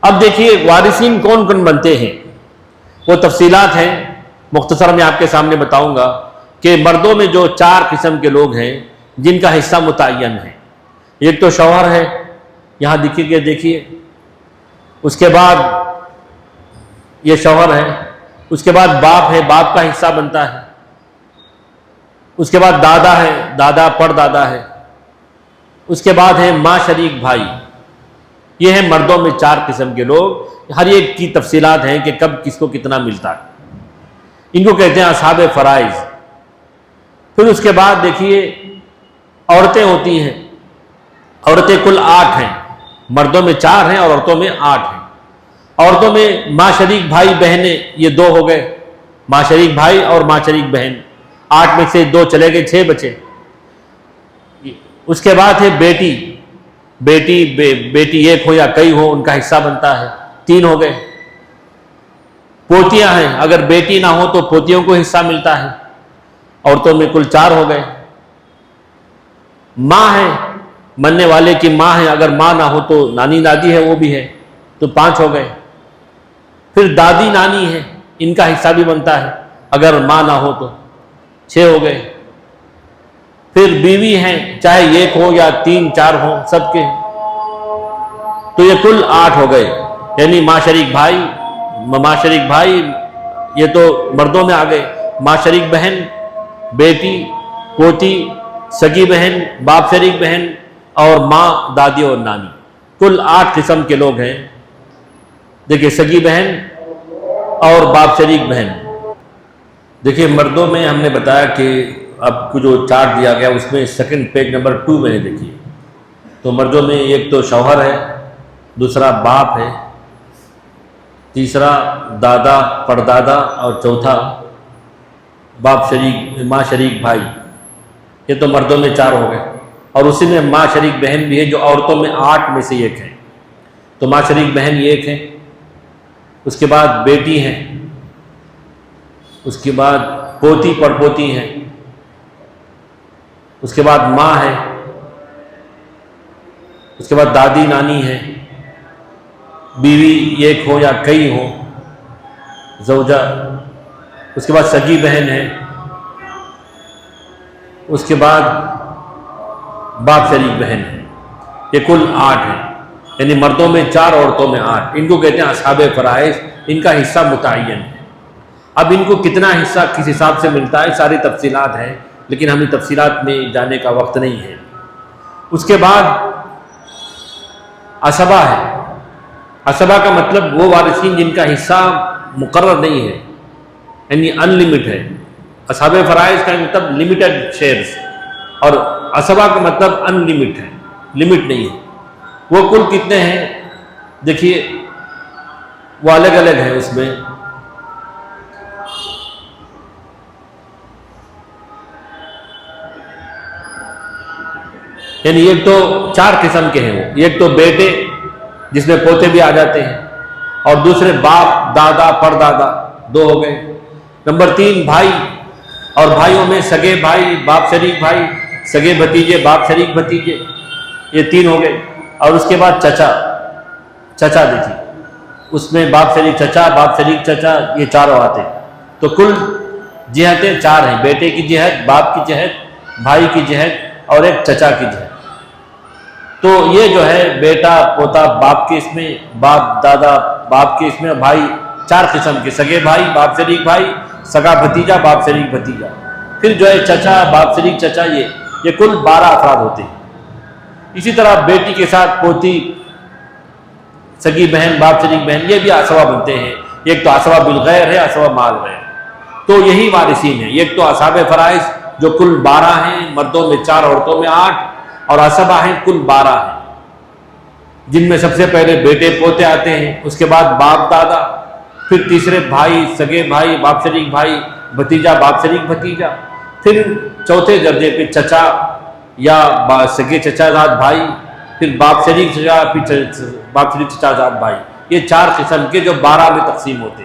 اب دیکھیے وارثین کون کون بنتے ہیں، وہ تفصیلات ہیں، مختصر میں آپ کے سامنے بتاؤں گا کہ مردوں میں جو 4 قسم کے لوگ ہیں جن کا حصہ متعین ہے۔ ایک تو شوہر ہے، یہاں دیکھیے، اس کے بعد یہ شوہر ہے، اس کے بعد باپ ہے، باپ کا حصہ بنتا ہے، اس کے بعد دادا ہے، دادا پر دادا ہے، اس کے بعد ہے ماں شریک بھائی۔ یہ ہیں مردوں میں 4 قسم کے لوگ، ہر ایک کی تفصیلات ہیں کہ کب کس کو کتنا ملتا ہے، ان کو کہتے ہیں اصحاب فرائض۔ پھر اس کے بعد دیکھیے عورتیں ہوتی ہیں، عورتیں کل 8 ہیں، مردوں میں 4 ہیں اور عورتوں میں 8 ہیں۔ عورتوں میں ماں شریک بھائی بہنیں، یہ 2 ہو گئے، ماں شریک بھائی اور ماں شریک بہن، 8 میں سے 2 چلے گئے، 6 بچے۔ اس کے بعد ہے بیٹی، بیٹی ایک ہو یا کئی ہو ان کا حصہ بنتا ہے، 3 ہو گئے۔ پوتیاں ہیں، اگر بیٹی نہ ہو تو پوتیوں کو حصہ ملتا ہے، عورتوں میں کل 4 ہو گئے۔ ماں ہے، مرنے والے کی ماں ہے، اگر ماں نہ ہو تو نانی دادی ہے، وہ بھی ہے، تو 5 ہو گئے۔ پھر دادی نانی ہے، ان کا حصہ بھی بنتا ہے، اگر ماں نہ ہو تو 6 ہو گئے۔ پھر بیوی ہیں، چاہے ایک ہو یا 3 4 ہو، سب کے، تو یہ کل 8 ہو گئے۔ یعنی ماں شریک بھائی یہ تو مردوں میں آ گئے، ماں شریک بہن، بیٹی، پوتی، سگی بہن، باپ شریک بہن اور ماں، دادی اور نانی، کل 8 قسم کے لوگ ہیں۔ دیکھیے سگی بہن اور باپ شریک بہن۔ دیکھیے مردوں میں ہم نے بتایا کہ اب کو جو چارٹ دیا گیا اس میں سیکنڈ پیج نمبر 2 میں نے دیکھیے، تو مردوں میں ایک تو شوہر ہے، دوسرا باپ ہے، تیسرا دادا پردادا اور چوتھا ماں شریک بھائی۔ یہ تو مردوں میں 4 ہو گئے، اور اسی میں ماں شریک بہن بھی ہے جو عورتوں میں 8 میں سے ایک ہے، تو ماں شریک بہن یہ ایک ہے۔ اس کے بعد بیٹی ہے، اس کے بعد پوتی پڑپوتی ہیں، اس کے بعد ماں ہے، اس کے بعد دادی نانی ہے، بیوی ایک ہو یا کئی ہو، زوجہ، اس کے بعد سگی بہن ہے، اس کے بعد باپ شریک بہن ہے۔ یہ کل 8 ہیں، یعنی مردوں میں 4 عورتوں میں 8، ان کو کہتے ہیں اصحاب فرائض، ان کا حصہ متعین ہے۔ اب ان کو کتنا حصہ کس حساب سے ملتا ہے ساری تفصیلات ہیں، لیکن ہمیں تفصیلات میں جانے کا وقت نہیں ہے۔ اس کے بعد عصبہ ہے، عصبہ کا مطلب وہ وارثین جن کا حصہ مقرر نہیں ہے، یعنی ان لمٹ ہے۔ اصحاب فرائض کا مطلب لمیٹڈ شیئرز، اور عصبہ کا مطلب ان لمٹ ہے، لمٹ نہیں ہے۔ وہ کل کتنے ہیں دیکھیے، وہ الگ الگ ہیں اس میں۔ یعنی ایک تو 4 قسم کے ہیں، وہ ایک تو بیٹے جس میں پوتے بھی آ جاتے ہیں، اور دوسرے باپ دادا پردادا، 2 ہو گئے۔ نمبر 3 بھائی، اور بھائیوں میں سگے بھائی باپ شریک بھائی، سگے بھتیجے باپ شریک بھتیجے، یہ 3 ہو گئے۔ اور اس کے بعد چچا دیکھیے، اس میں باپ شریک چچا، باپ شریک چچا، یہ 4 آتے ہیں، تو کل جہتیں 4 ہیں، بیٹے کی جہت، باپ کی جہت، بھائی کی جہت اور ایک چچا کی جہت۔ تو یہ جو ہے بیٹا پوتا باپ کے اس میں، باپ دادا باپ کے اس میں، بھائی 4 قسم کے، سگے بھائی باپ شریک بھائی، سگا بھتیجا باپ شریک بھتیجا، پھر جو ہے چچا باپ شریک چچا، یہ کل 12 افراد ہوتے ہیں۔ اسی طرح بیٹی کے ساتھ پوتی، سگی بہن باپ شریک بہن، یہ بھی عصبہ بنتے ہیں۔ ایک تو عصبہ بالغیر ہے، عصبہ مال غیر، تو یہی وارثین ہیں۔ ایک تو اصحاب فرائض جو کل 12 ہیں، مردوں میں 4 عورتوں میں 8، اور عصبہ ہیں کل 12 ہیں، جن میں سب سے پہلے بیٹے پوتے آتے ہیں، اس کے بعد باپ دادا، پھر تیسرے بھائی سگے بھائی باپ شریک بھائی، بھتیجا باپ شریک بھتیجا، پھر چوتھے درجے پہ چچا یا سگے چچا زاد بھائی، پھر باپ شریک چچا، پھر باپ شریک چچا زاد بھائی۔ یہ 4 قسم کے جو 12 میں تقسیم ہوتے ہیں۔